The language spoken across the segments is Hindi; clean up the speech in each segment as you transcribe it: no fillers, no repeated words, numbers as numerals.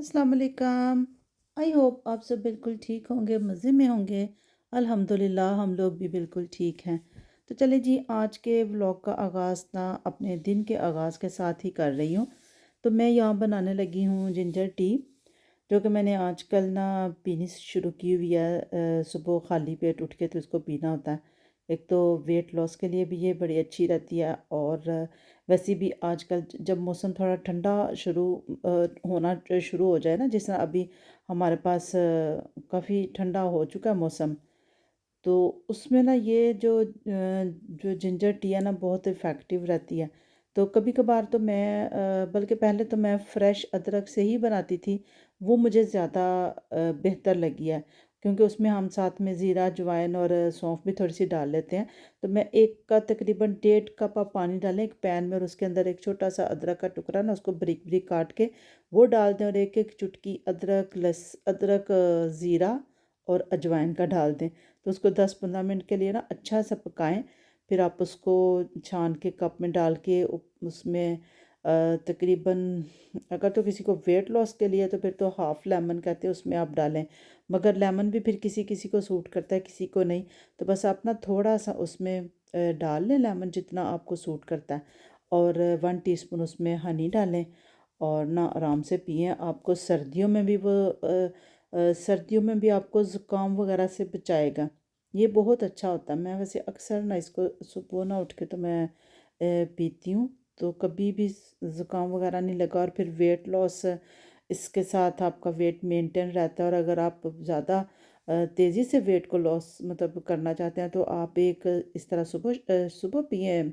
अस्सलाम वालेकुम। आई होप आप सब बिल्कुल ठीक होंगे, मज़े में होंगे। अल्हम्दुलिल्लाह हम लोग भी बिल्कुल ठीक हैं। तो चलिए जी, आज के व्लॉग का आगाज़ ना अपने दिन के आगाज़ के साथ ही कर रही हूँ। तो मैं यहाँ बनाने लगी हूँ जिंजर टी, जो कि मैंने आजकल ना पीनी शुरू की हुई है। सुबह खाली पेट उठ के तो इसको पीना होता है। एक तो वेट लॉस के लिए भी ये बड़ी अच्छी रहती है, और वैसे भी आजकल जब मौसम थोड़ा ठंडा होना शुरू हो जाए ना, जिस तरह अभी हमारे पास काफ़ी ठंडा हो चुका है मौसम, तो उसमें ना ये जो जिंजर टी है ना बहुत इफ़ेक्टिव रहती है। तो कभी कभार तो मैं बल्कि पहले तो मैं फ़्रेश अदरक से ही बनाती थी। वो मुझे ज़्यादा बेहतर लगी है, क्योंकि उसमें हम साथ में ज़ीरा अजवाइन और सौंफ भी थोड़ी सी डाल लेते हैं। तो मैं एक का तकरीबन 1.5 कप आप पानी डालें एक पैन में, और उसके अंदर एक छोटा सा अदरक का टुकड़ा ना उसको बारीक बारीक काट के वो डाल दें, और एक एक चुटकी अदरक ज़ीरा और अजवाइन का डाल दें। तो उसको 10-15 मिनट के लिए ना अच्छा सा पकाएं। फिर आप उसको छान के कप में डाल के उसमें तकरीबन, अगर तो किसी को वेट लॉस के लिए तो फिर तो हाफ़ लेमन कहते हैं उसमें आप डालें। मगर लेमन भी फिर किसी किसी को सूट करता है, किसी को नहीं। तो बस आप ना थोड़ा सा उसमें डाल लें लेमन, जितना आपको सूट करता है। और 1 टीस्पून उसमें हनी डालें, और ना आराम से पिएं। आपको सर्दियों में भी आपको ज़ुकाम वगैरह से बचाएगा। ये बहुत अच्छा होता है। मैं वैसे अक्सर ना इसको सुबह ना उठ के तो मैं पीती हूँ, तो कभी भी ज़ुकाम वगैरह नहीं लगा। और फिर वेट लॉस, इसके साथ आपका वेट मेंटेन रहता है। और अगर आप ज़्यादा तेज़ी से वेट को लॉस मतलब करना चाहते हैं, तो आप एक इस तरह सुबह सुबह पिए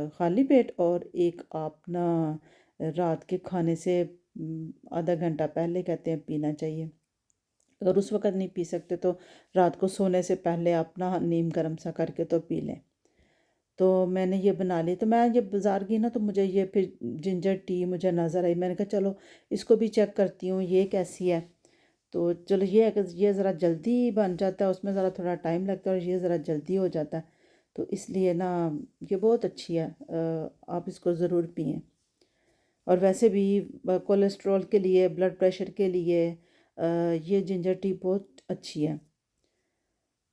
खाली पेट, और एक आप ना रात के खाने से आधा घंटा पहले कहते हैं पीना चाहिए। अगर उस वक़्त नहीं पी सकते तो रात को सोने से पहले आप ना नीम गर्म सा करके तो पी लें। तो मैंने ये बना ली। तो मैं ये बाज़ार गई ना, तो मुझे ये फिर जिंजर टी मुझे नज़र आई। मैंने कहा चलो इसको भी चेक करती हूँ ये कैसी है। तो चलो ये है कि ये ज़रा जल्दी बन जाता है, उसमें ज़रा थोड़ा टाइम लगता है, और ये ज़रा जल्दी हो जाता है। तो इसलिए ना ये बहुत अच्छी है। आप इसको ज़रूर पिएँ। और वैसे भी कोलेस्ट्रॉल के लिए, ब्लड प्रेशर के लिए ये जिंजर टी बहुत अच्छी है।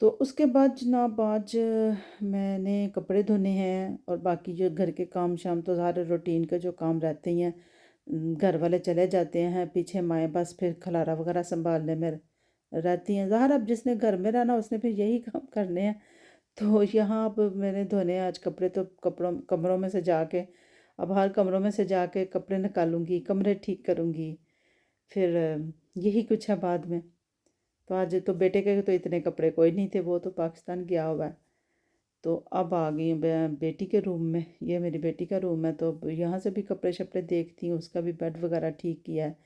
तो उसके बाद जनाब आज मैंने कपड़े धोने हैं, और बाकी जो घर के काम शाम तो सारे रूटीन के जो काम रहते ही हैं। घर वाले चले जाते हैं, पीछे माएँ बस फिर खलारा वगैरह संभालने में रहती हैं। ज़ाहिर अब जिसने घर में रहना उसने फिर यही काम करने हैं। तो यहाँ अब मैंने धोने हैं आज कपड़े, तो कमरों में से जाके, अब हर कमरों में से जाके कपड़े निकालूंगी, कमरे ठीक करूँगी। फिर यही कुछ है बाद में। तो आज तो बेटे के तो इतने कपड़े कोई नहीं थे, वो तो पाकिस्तान गया हुआ है। तो अब आ गई हूँ मैं बेटी के रूम में। ये मेरी बेटी का रूम है, तो अब यहाँ से भी कपड़े शपड़े देखती हूँ, उसका भी बेड वगैरह ठीक किया है।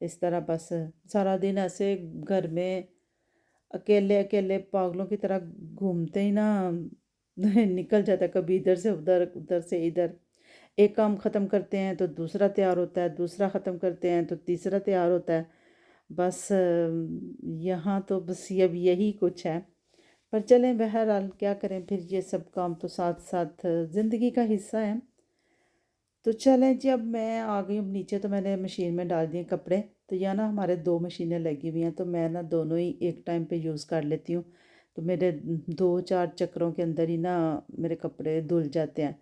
इस तरह बस सारा दिन ऐसे घर में अकेले अकेले पागलों की तरह घूमते ही ना निकल जाता है, कभी इधर से उधर, उधर से इधर। एक काम ख़त्म करते हैं तो दूसरा तैयार होता है, दूसरा ख़त्म करते हैं तो तीसरा तैयार होता है। बस यहाँ तो बस ये अब यही कुछ है। पर चलें, बहरहाल क्या करें, फिर ये सब काम तो साथ साथ ज़िंदगी का हिस्सा है। तो चलें जी, अब मैं आ गई हूँ नीचे, तो मैंने मशीन में डाल दिए कपड़े। तो यहाँ ना हमारे दो मशीनें लगी हुई हैं, तो मैं ना दोनों ही एक टाइम पे यूज़ कर लेती हूँ। तो मेरे 2-4 चक्रों के अंदर ही ना मेरे कपड़े धुल जाते हैं।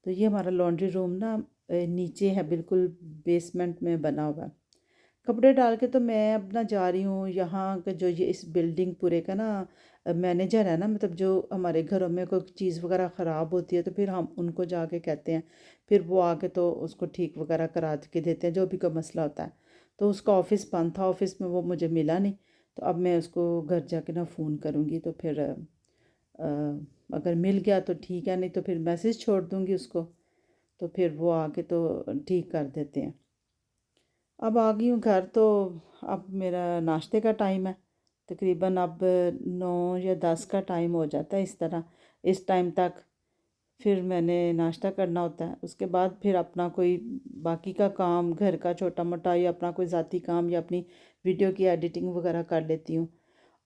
तो ये हमारा लॉन्ड्री रूम ना नीचे है, बिल्कुल बेसमेंट में बना हुआ है। कपड़े डाल के तो मैं अब ना जा रही हूँ यहाँ का, जो ये इस बिल्डिंग पूरे का ना मैनेजर है ना, मतलब जो हमारे घरों में कोई चीज़ वगैरह ख़राब होती है तो फिर हम उनको जाके कहते हैं। फिर वो आके तो उसको ठीक वगैरह करा के देते हैं, जो भी कोई मसला होता है। तो उसका ऑफ़िस बंद था, ऑफ़िस में वो मुझे मिला नहीं। तो अब मैं उसको घर जाके ना फ़ोन करूँगी, तो फिर अगर मिल गया तो ठीक है, नहीं तो फिर मैसेज छोड़ दूँगी उसको। तो फिर वो आके तो ठीक कर देते हैं। अब आ गई हूँ घर, तो अब मेरा नाश्ते का टाइम है। तकरीबन अब 9 या 10 का टाइम हो जाता है इस तरह, इस टाइम तक फिर मैंने नाश्ता करना होता है। उसके बाद फिर अपना कोई बाकी का काम, घर का छोटा मोटा, या अपना कोई ज़ाती काम, या अपनी वीडियो की एडिटिंग वगैरह कर लेती हूँ।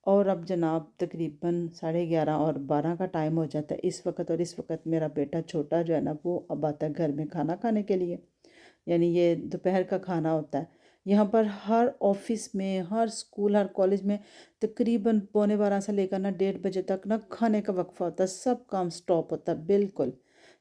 और अब जनाब तकरीबन 11:30 और 12 का टाइम हो जाता है इस वक्त। और इस वक्त मेरा बेटा छोटा जो है ना, वो अब आता है घर में खाना खाने के लिए। यानी ये दोपहर का खाना होता है। यहाँ पर हर ऑफिस में, हर स्कूल, हर कॉलेज में तकरीबन पौने 12 से लेकर ना 1:30 बजे तक ना खाने का वक्फा होता है, सब काम स्टॉप होता है बिल्कुल।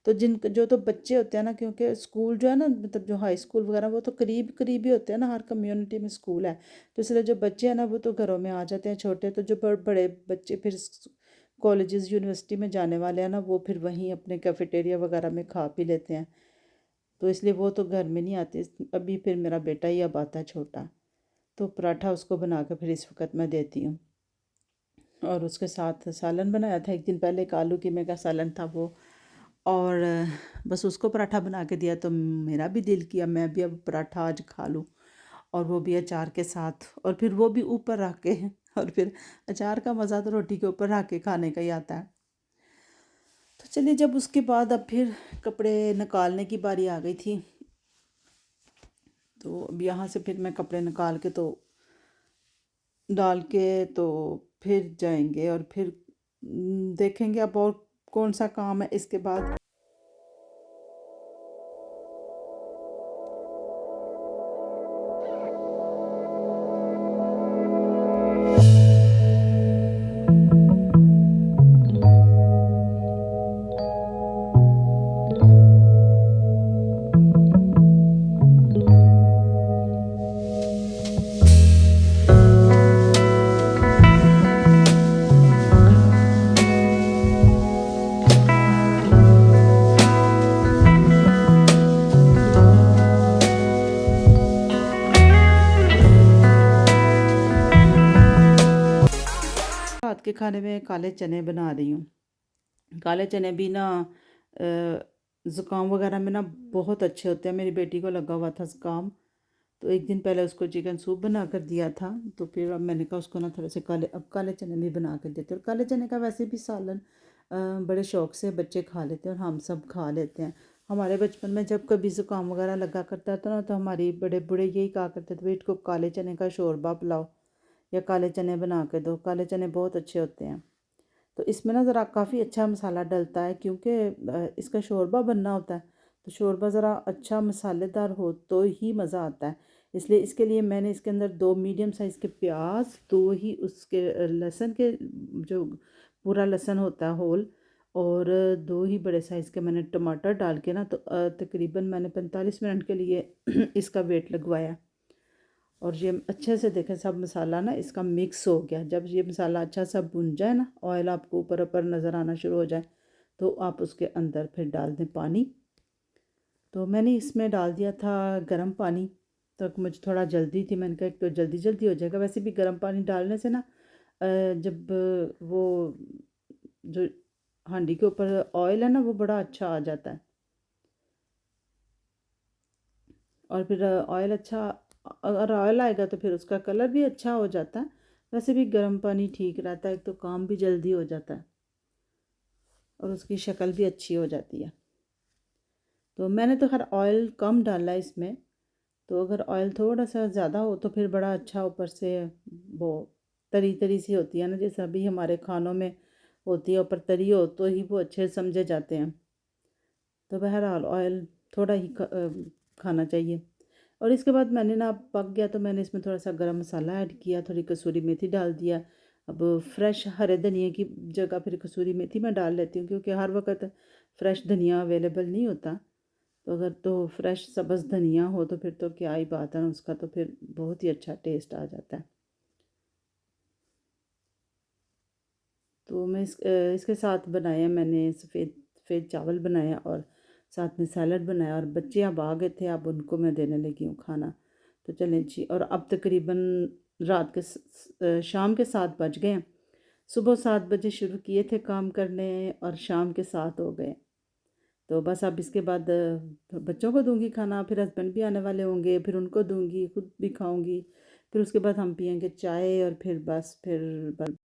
तो जो तो बच्चे होते हैं ना, क्योंकि स्कूल जो है ना, मतलब जो हाई स्कूल वगैरह वो तो करीब करीब ही होते हैं ना, हर कम्युनिटी में स्कूल है। तो इसलिए जो बच्चे हैं ना वो तो घरों में आ जाते हैं छोटे, तो जो बड़े बच्चे फिर कॉलेजेस यूनिवर्सिटी में जाने वाले हैं ना, वो फिर वहीं अपने कैफेटेरिया वगैरह में खा पी लेते हैं। तो इसलिए वो तो घर में नहीं आते। अभी फिर मेरा बेटा ही अब आता है छोटा, तो पराठा उसको बना कर फिर इस वक्त मैं देती हूँ। और उसके साथ सालन बनाया था एक दिन पहले, एक आलू कीमे का सालन था वो। और बस उसको पराठा बना के दिया, तो मेरा भी दिल किया मैं भी अब पराठा आज खा लूँ, और वो भी अचार के साथ, और फिर वो भी ऊपर रख के और फिर अचार का मज़ा तो रोटी के ऊपर रख के खाने का ही आता है। तो चलिए, जब उसके बाद अब फिर कपड़े निकालने की बारी आ गई थी, तो अब यहाँ से फिर मैं कपड़े निकाल के तो डाल के तो फिर जाएंगे, और फिर देखेंगे अब और कौन सा काम है इसके बाद। रात के खाने में काले चने बना रही हूँ। काले चने भी ना ज़ुकाम वगैरह में ना बहुत अच्छे होते हैं। मेरी बेटी को लगा हुआ था ज़ुकाम, तो एक दिन पहले उसको चिकन सूप बना कर दिया था। तो फिर अब मैंने कहा उसको ना थोड़े से काले चने भी बना कर देते। और काले चने का वैसे भी सालन बड़े शौक़ से बच्चे खा लेते हैं, और हम सब खा लेते हैं। हमारे बचपन में जब कभी ज़ुकाम वगैरह लगा करता था ना, तो हमारी बड़े बूढ़े यही कहा करते थे, बेट को काले चने का शोरबा पिलाओ या काले चने बना के दो, काले चने बहुत अच्छे होते हैं। तो इसमें ना ज़रा काफ़ी अच्छा मसाला डलता है, क्योंकि इसका शोरबा बनना होता है, तो शोरबा ज़रा अच्छा मसालेदार हो तो ही मज़ा आता है। इसलिए इसके लिए मैंने इसके अंदर 2 मीडियम साइज़ के प्याज, 2 ही उसके लहसुन के, जो पूरा लहसुन होता है होल, और 2 ही बड़े साइज़ के मैंने टमाटर डाल के ना, तो तकरीबन मैंने 45 मिनट के लिए इसका वेट लगवाया। और ये अच्छे से देखें सब मसाला ना इसका मिक्स हो गया। जब ये मसाला अच्छा सा भुन जाए ना, ऑयल आपको ऊपर ऊपर नज़र आना शुरू हो जाए, तो आप उसके अंदर फिर डाल दें पानी। तो मैंने इसमें डाल दिया था गर्म पानी। तो मुझे थोड़ा जल्दी थी, मैंने कहा एक तो जल्दी जल्दी हो जाएगा। वैसे भी गर्म पानी डालने से ना जब वो जो हांडी के ऊपर ऑयल है ना, वो बड़ा अच्छा आ जाता है। और फिर ऑयल अच्छा, अगर ऑयल आएगा तो फिर उसका कलर भी अच्छा हो जाता है। वैसे भी गर्म पानी ठीक रहता है, तो काम भी जल्दी हो जाता है और उसकी शक्ल भी अच्छी हो जाती है। तो मैंने तो हर ऑयल कम डाला है इसमें। तो अगर ऑयल थोड़ा सा ज़्यादा हो तो फिर बड़ा अच्छा ऊपर से वो तरी तरी सी होती है ना, जैसे अभी हमारे खानों में होती है, ऊपर तरी हो तो ही वो अच्छे समझे जाते हैं। तो बहरहाल ऑयल थोड़ा ही खाना चाहिए। और इसके बाद मैंने ना पक गया, तो मैंने इसमें थोड़ा सा गरम मसाला ऐड किया, थोड़ी कसूरी मेथी डाल दिया। अब फ्रेश हरे धनिया की जगह फिर कसूरी मेथी मैं डाल लेती हूँ, क्योंकि हर वक्त फ्रेश धनिया अवेलेबल नहीं होता। तो अगर तो फ्रेश सब्ज़ धनिया हो तो फिर तो क्या ही बात है ना, उसका तो फिर बहुत ही अच्छा टेस्ट आ जाता है। तो मैं इसके साथ बनाया मैंने सफ़ेद सफ़ेद चावल बनाया, और साथ में सैलड बनाया। और बच्चे अब आ गए थे, अब उनको मैं देने लगी हूँ खाना। तो चलें जी, और अब तकरीबन रात के शाम के 7 बज गए हैं। सुबह 7 बजे शुरू किए थे काम करने, और शाम के 7 हो गए। तो बस अब इसके बाद बच्चों को दूंगी खाना, फिर हस्बैंड भी आने वाले होंगे, फिर उनको दूंगी, खुद भी खाऊंगी। फिर उसके बाद हम पियेंगे चाय, और फिर बस फिर